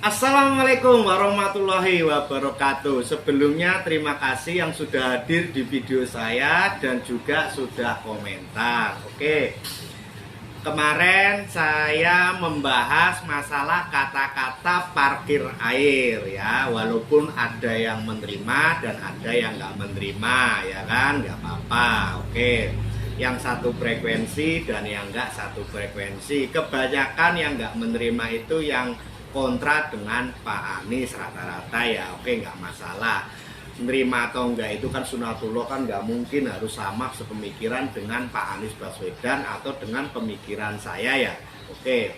Assalamualaikum warahmatullahi wabarakatuh. Sebelumnya terima kasih yang sudah hadir di video saya dan juga sudah komentar. Oke, kemarin saya membahas masalah kata-kata parkir air ya. Walaupun ada yang menerima dan ada yang nggak menerima ya kan, nggak apa-apa. Oke, yang satu frekuensi dan yang nggak satu frekuensi. Kebanyakan yang nggak menerima itu yang kontra dengan Pak Anies rata-rata ya. Oke, nggak masalah. Menerima atau enggak itu kan sunatullah, kan nggak mungkin harus sama sepemikiran dengan Pak Anies Baswedan atau dengan pemikiran saya ya. Oke,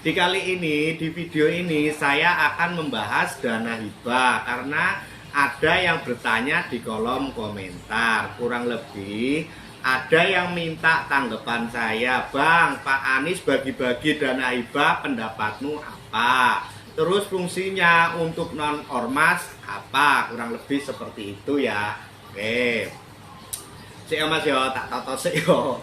di kali ini, di video ini saya akan membahas dana hibah karena ada yang bertanya di kolom komentar. Kurang lebih ada yang minta tanggapan saya, Bang, Pak Anies bagi-bagi dana hibah, pendapatmu apa? Terus fungsinya untuk non-ormas apa? Kurang lebih seperti itu ya. Oke, sik Mas yo, tak toto sik yo.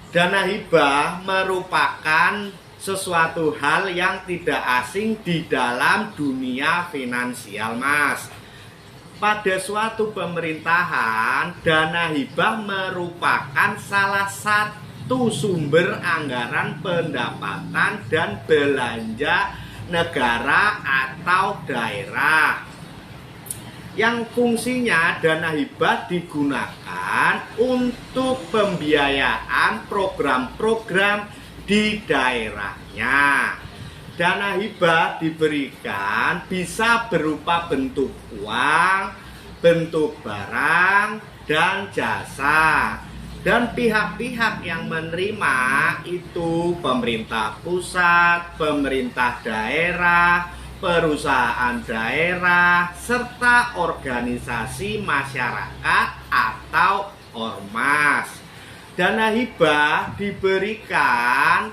Dana hibah merupakan sesuatu hal yang tidak asing di dalam dunia finansial, Mas. Pada suatu pemerintahan, dana hibah merupakan salah satu sumber anggaran pendapatan dan belanja negara atau daerah. Yang fungsinya dana hibah digunakan untuk pembiayaan program-program di daerahnya. Dana hibah diberikan bisa berupa bentuk uang, bentuk barang, dan jasa. Dan pihak-pihak yang menerima itu pemerintah pusat, pemerintah daerah, perusahaan daerah, serta organisasi masyarakat atau ormas. Dana hibah diberikan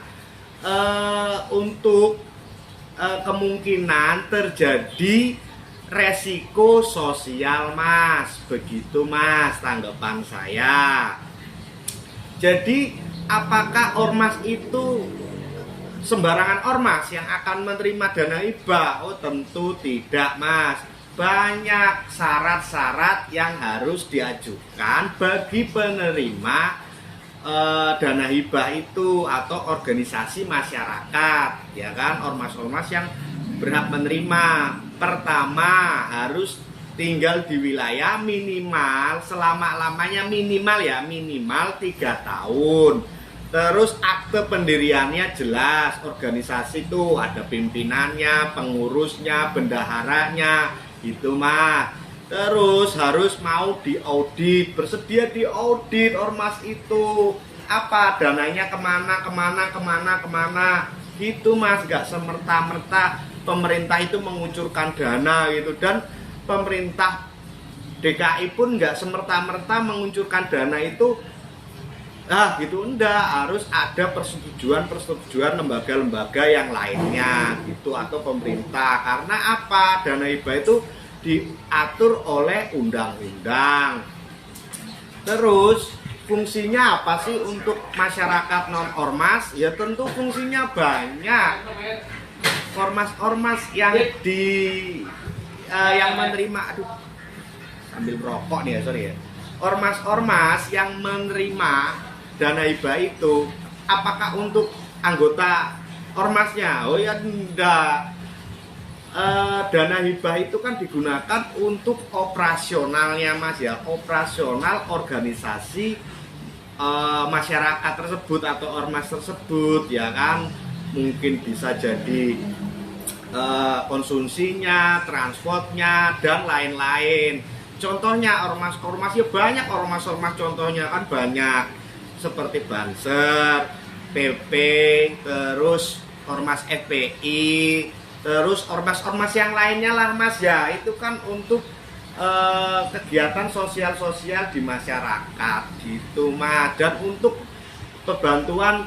untuk kemungkinan terjadi resiko sosial, Mas. Begitu, Mas, tanggapan saya. Jadi apakah ormas itu sembarangan ormas yang akan menerima dana hibah? Oh, tentu tidak, Mas. Banyak syarat-syarat yang harus diajukan bagi penerima dana hibah itu atau organisasi masyarakat ya kan, ormas-ormas yang berhak menerima. Pertama, harus tinggal di wilayah minimal selama-lamanya, minimal 3 tahun. Terus akte pendiriannya jelas, organisasi itu ada pimpinannya, pengurusnya, bendaharanya gitu, Mas. Terus harus mau diaudit, bersedia diaudit ormas itu, apa dananya kemana gitu, Mas. Gak semerta-merta pemerintah itu mengucurkan dana gitu, dan pemerintah DKI pun gak semerta-merta mengucurkan dana itu gitu, enggak. Harus ada persetujuan lembaga-lembaga yang lainnya gitu, atau pemerintah. Karena apa? Dana hibah itu diatur oleh undang-undang. Terus fungsinya apa sih untuk masyarakat non-ormas? Ya tentu fungsinya banyak. Ormas-ormas yang yang menerima, sambil merokok nih ya, sorry ya. Ormas-ormas yang menerima dana hibah itu, apakah untuk anggota ormasnya? Oh ya enggak. Dana hibah itu kan digunakan untuk operasionalnya, Mas ya, operasional organisasi masyarakat tersebut atau ormas tersebut ya kan. Mungkin bisa jadi konsumsinya, transportnya, dan lain-lain. Contohnya ormas-ormas ya banyak, ormas-ormas contohnya kan banyak, seperti Banser, PP, terus ormas FPI, terus ormas-ormas yang lainnya lah, Mas ya. Itu kan untuk kegiatan sosial-sosial di masyarakat gitu, Mas. Dan untuk kebantuan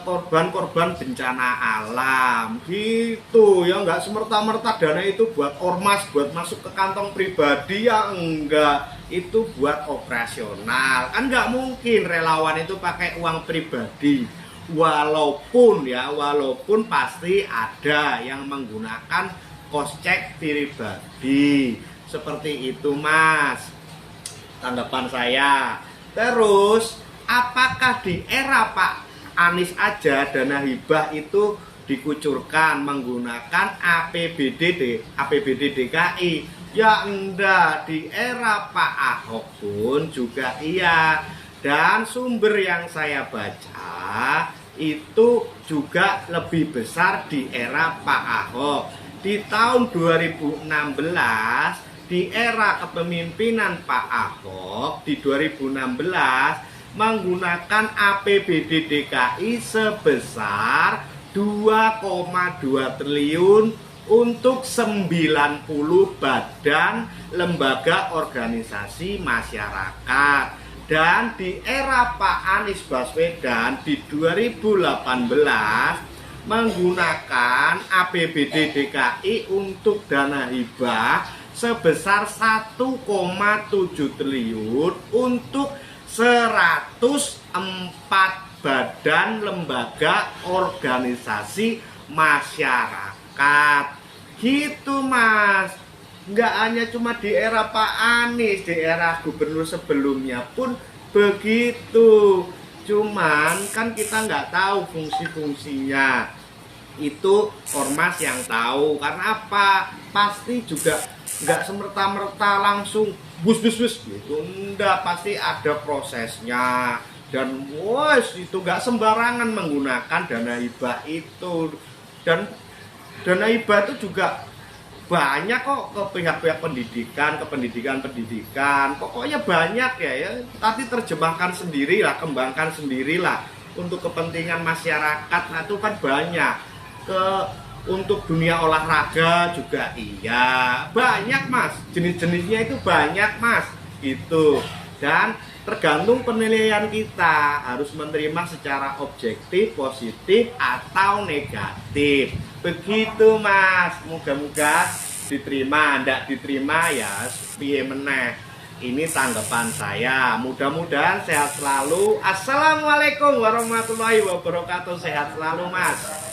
korban-korban bencana alam gitu ya. Nggak semerta-merta dana itu buat ormas, buat masuk ke kantong pribadi ya, enggak. Itu buat operasional. Kan nggak mungkin relawan itu pakai uang pribadi. walaupun pasti ada yang menggunakan kocek pribadi. Seperti itu Mas, tanggapan saya. Terus apakah di era Pak Anies aja dana hibah itu dikucurkan menggunakan APBD DKI? Ya enggak, di era Pak Ahok pun juga iya. Dan sumber yang saya baca itu juga lebih besar di era Pak Ahok. Di tahun 2016, di era kepemimpinan Pak Ahok di 2016 menggunakan APBD DKI sebesar 2,2 triliun untuk 90 badan lembaga organisasi masyarakat. Dan di era Pak Anies Baswedan di 2018 menggunakan APBD DKI untuk dana hibah sebesar 1,7 triliun untuk 104 badan lembaga organisasi masyarakat. Gitu Mas. Nggak hanya cuma di era Pak Anies, di era gubernur sebelumnya pun begitu. Cuman kan kita nggak tahu fungsi-fungsinya. Itu ormas yang tahu. Karena apa? Pasti juga nggak semerta-merta langsung bus gitu. Enggak, pasti ada prosesnya. Dan itu nggak sembarangan menggunakan dana hibah itu. Dan dana hibah itu juga banyak kok ke pihak-pihak pendidikan, ke pendidikan. Pokoknya banyak ya. Tapi terjemahkan sendirilah, kembangkan sendirilah untuk kepentingan masyarakat. Nah, itu kan banyak. Untuk dunia olahraga juga iya. Banyak Mas, jenis-jenisnya itu banyak Mas. Gitu. Dan tergantung penilaian kita, harus menerima secara objektif, positif atau negatif. Begitu Mas, moga-moga diterima. Ndak diterima ya piye meneh. Ini tanggapan saya. Mudah-mudahan sehat selalu. Assalamualaikum warahmatullahi wabarakatuh. Sehat selalu Mas.